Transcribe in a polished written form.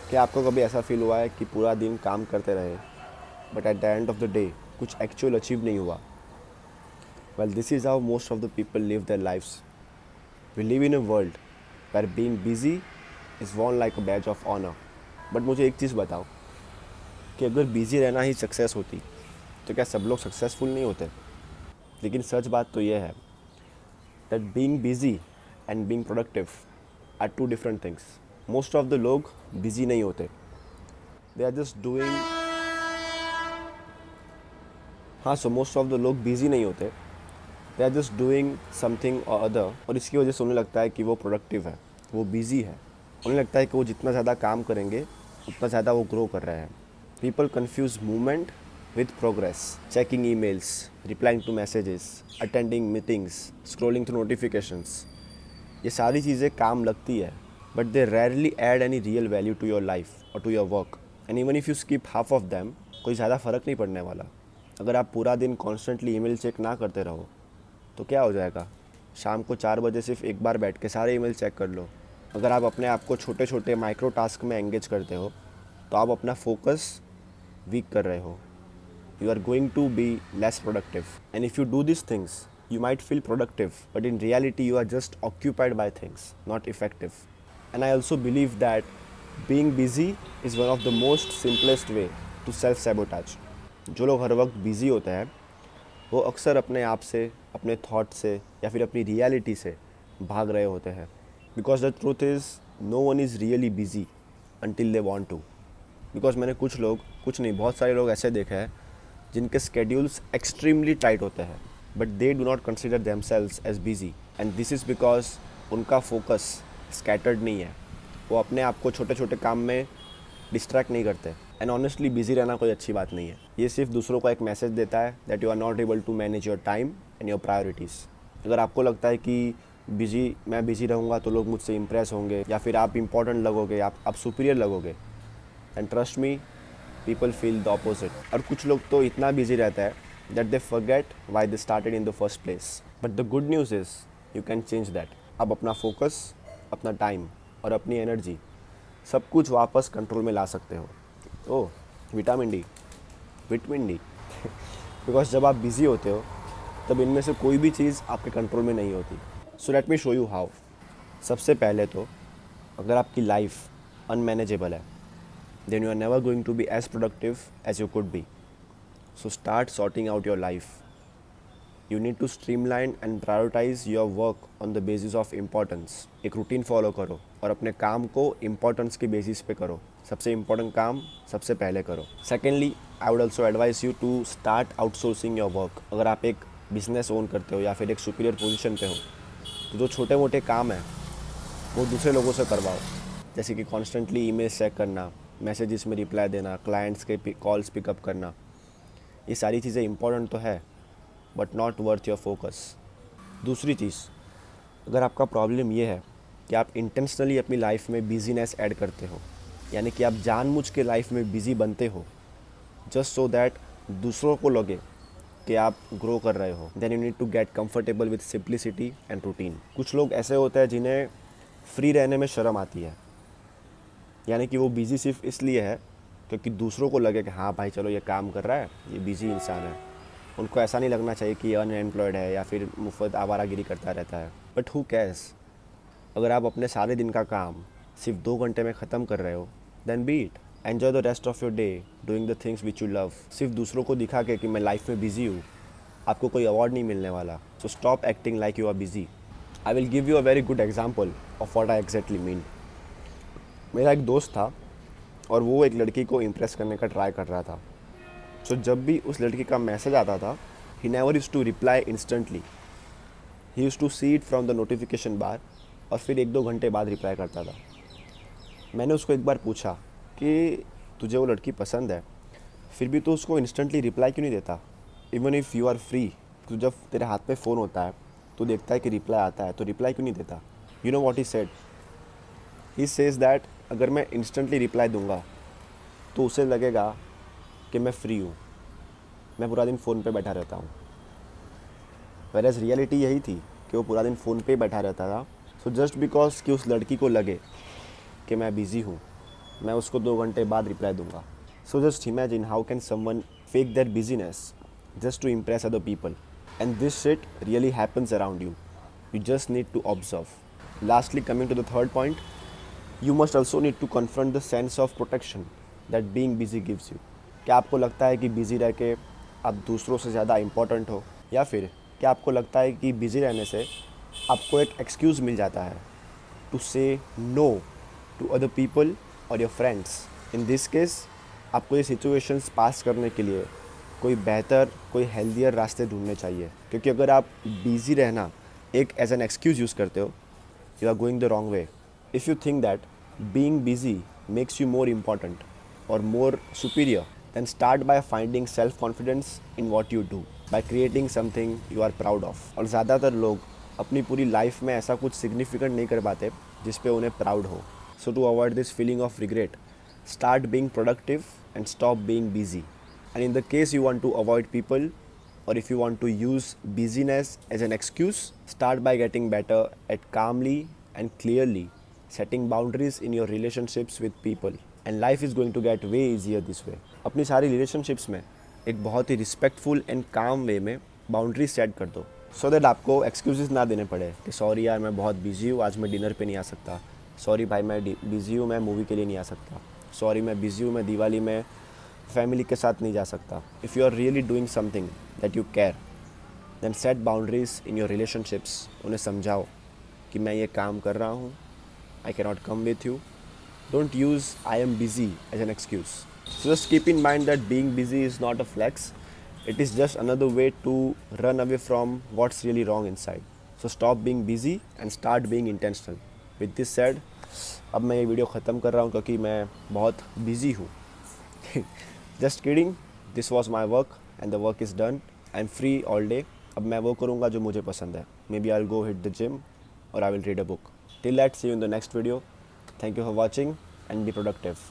क्या आपको कभी ऐसा फील हुआ है कि पूरा दिन काम करते रहे but at the end of the day कुछ एक्चुअल अचीव नहीं हुआ? Well, this is how most of the people live their lifes. We live in a world where being busy is worn like a badge of honour. But मुझे एक चीज़ बताओ कि अगर busy रहना ही success होती तो क्या सब लोग सक्सेसफुल नहीं होते? लेकिन सच बात तो यह है that being busy and being productive are two different things. Most of the लोग बिजी नहीं होते. They are just doing. हाँ, सो मोस्ट ऑफ द लोग बिजी नहीं होते. They are just doing something or other, और इसकी वजह से उन्हें लगता है कि वो प्रोडक्टिव है, वो बिजी है. उन्हें लगता है कि वो जितना ज़्यादा काम करेंगे उतना ज़्यादा वो ग्रो कर रहे हैं. People confuse movement with progress. Checking emails, replying to messages, attending meetings, scrolling through notifications, ये सारी चीज़ें काम लगती है but they rarely add any real value to your life और to your work. And even if you skip half of them, कोई ज़्यादा फ़र्क नहीं पड़ने वाला. अगर आप पूरा दिन कॉन्स्टेंटली ईमेल चेक ना करते रहो तो क्या हो जाएगा? शाम को 4 बजे सिर्फ एक बार बैठ के सारे ईमेल चेक कर लो. अगर आप अपने आप को छोटे छोटे माइक्रो टास्क में एंगेज करते हो तो आप अपना फोकस वीक कर रहे हो. You are going to be less productive. And if you do these things, you might feel productive, but in reality, you are just occupied by things, not effective. And I also believe that being busy is one of the most simplest way to self-sabotage. जो लोग हर वक्त busy होते हैं वो अक्सर अपने आप से, अपने थॉट से या फिर अपनी रियलिटी से भाग रहे होते हैं. Because the truth is no one is really busy until they want to. Because मैंने कुछ नहीं, बहुत सारे लोग ऐसे देखे हैं जिनके स्केड्यूल्स एक्सट्रीमली टाइट होते हैं but they do not consider themselves as busy. And this is because उनका फोकस स्कैटर्ड नहीं है. वो अपने आप को छोटे छोटे काम में डिस्ट्रैक्ट नहीं करते. एंड ऑनेस्टली बिजी रहना कोई अच्छी बात नहीं है. ये सिर्फ दूसरों को एक मैसेज देता है that you are not able to manage your time and your priorities. अगर आपको लगता है कि मैं बिजी रहूँगा तो लोग मुझसे इम्प्रेस होंगे या फिर आप इंपॉर्टेंट लगोगे, आप सुपीरियर लगोगे, and trust me, people feel the opposite. और कुछ लोग तो इतना बिजी रहता है that they forget why they started in the first place. But the good news is you can change that. अब अपना फोकस, अपना टाइम और अपनी एनर्जी सब कुछ वापस कंट्रोल में ला सकते हो. ओह, विटामिन डी बिकॉज जब आप बिज़ी होते हो तब इनमें से कोई भी चीज़ आपके कंट्रोल में नहीं होती. So let me show you how. सबसे पहले तो अगर आपकी लाइफ अनमैनेजेबल है then you are never going to be as productive as you could be. So start sorting out your life. You need to streamline and prioritize your work on the basis of importance. एक routine follow करो और अपने काम को importance के basis पे करो. सबसे इम्पोर्टेंट काम सबसे पहले करो. Secondly, I would also advise you to start outsourcing your work. अगर आप एक बिजनेस ओन करते हो या फिर एक सुपीरियर पोजीशन पे हो तो जो छोटे मोटे काम हैं वो दूसरे लोगों से करवाओ. जैसे कि कॉन्स्टेंटली ईमेल चेक करना, मैसेजेस में रिप्लाई देना, क्लाइंट्स के कॉल्स पिकअप करना. ये सारी चीज़ें इंपॉर्टेंट तो है but not worth your focus. दूसरी चीज़, अगर आपका प्रॉब्लम ये है कि आप इंटेंशनली अपनी लाइफ में बिजीनेस ऐड करते हो, यानी कि आप जानबूझ के लाइफ में बिजी बनते हो जस्ट सो दैट दूसरों को लगे कि आप ग्रो कर रहे हो, then you need to get comfortable with simplicity and routine. कुछ लोग ऐसे होते हैं जिन्हें फ्री रहने में शर्म आती है, यानी कि वो बिज़ी सिर्फ इसलिए है क्योंकि दूसरों को लगे कि हाँ भाई चलो ये काम कर रहा है, ये बिज़ी इंसान है. उनको ऐसा नहीं लगना चाहिए कि अनएम्प्लॉयड है या फिर मुफ्त आवारागिरी करता रहता है. But who cares? अगर आप अपने सारे दिन का काम सिर्फ 2 घंटे में ख़त्म कर रहे हो then be it. Enjoy the rest of your day doing the things which you love. सिर्फ दूसरों को दिखा के कि मैं लाइफ में बिज़ी हूँ, आपको कोई अवार्ड नहीं मिलने वाला. So stop acting like you are busy. I will give you a very good example of what I exactly mean. मेरा एक दोस्त था और वो एक लड़की को इम्प्रेस करने का ट्राई कर रहा था. सो जब भी उस लड़की का मैसेज आता था, he never used to reply instantly. He used to see it from the notification bar और फिर 1-2 घंटे बाद रिप्लाई करता था. मैंने उसको एक बार पूछा कि तुझे वो लड़की पसंद है, फिर भी तो उसको इंस्टेंटली रिप्लाई क्यों नहीं देता? Even if you are free, तो जब तेरे हाथ में फ़ोन होता है तो देखता है कि रिप्लाई आता है, तो रिप्लाई क्यों नहीं देता? You know what he said? He says that अगर मैं इंस्टेंटली रिप्लाई दूंगा तो उसे लगेगा कि मैं फ्री हूँ, मैं पूरा दिन फ़ोन पे बैठा रहता हूँ. वेरएज़ रियलिटी यही थी कि वो पूरा दिन फ़ोन पे बैठा रहता था. सो जस्ट बिकॉज कि उस लड़की को लगे कि मैं बिज़ी हूँ, मैं उसको 2 घंटे बाद रिप्लाई दूंगा. So just imagine how can someone fake that business just to impress other people. And this shit really happens around you. You just need to observe. Lastly, coming to the third point, you must also need to confront the sense of protection that being busy gives you. क्या आपको लगता है कि busy रह के आप दूसरों से ज़्यादा इम्पोर्टेंट हो, या फिर क्या आपको लगता है कि बिज़ी रहने से आपको एक एक्सक्यूज़ मिल जाता है टू से नो टू अदर पीपल और your friends. In this case आपको ये सिचुएशंस पास करने के लिए कोई बेहतर, कोई हेल्दियर रास्ते ढूंढने चाहिए. क्योंकि अगर आप बिज़ी रहना एक एज एन एक्सक्यूज़ यूज़ करते हो, you are going the wrong way. If you think that being busy makes you more important or more superior, then start by finding self confidence in what you do, by creating something you are proud of. और ज़्यादातर लोग अपनी पूरी life में ऐसा कुछ significant नहीं कर पाते जिस पे उन्हें प्राउड हो. So to avoid this feeling of regret, start being productive and stop being busy. And in the case you want to avoid people, or if you want to use busyness as an excuse, start by getting better at calmly and clearly setting boundaries in your relationships with people. And life is going to get way easier this way. अपनी सारी relationships में एक बहुत ही respectful and काम वे में boundaries set कर दो, so that आपको एक्सक्यूजेस ना देने पड़े कि सॉरी यार मैं बहुत बिजी हूँ, आज मैं डिनर पे नहीं आ सकता. सॉरी भाई मैं बिज़ी हूँ, मैं मूवी के लिए नहीं आ सकता. सॉरी मैं बिज़ी हूँ, मैं दिवाली में फैमिली के साथ नहीं जा सकता. If you are really doing something that you care, then set boundaries in your relationships. उन्हें समझाओ कि मैं ये काम कर रहा हूँ, I can not come with you. Don't use I am busy as an excuse. So just keep in mind that being busy is not a flex. It is just another way to run away from what's really wrong inside. So stop being busy and start being intentional. With this said, अब मैं ये video ख़त्म कर रहा हूँ क्योंकि मैं बहुत busy हूँ. Just kidding. This was my work and the work is done. I'm free all day. अब मैं वो करूँगा जो मुझे पसंद है. Maybe I'll go hit the gym or I will read a book. Till that, see you in the next video. Thank you for watching and be productive.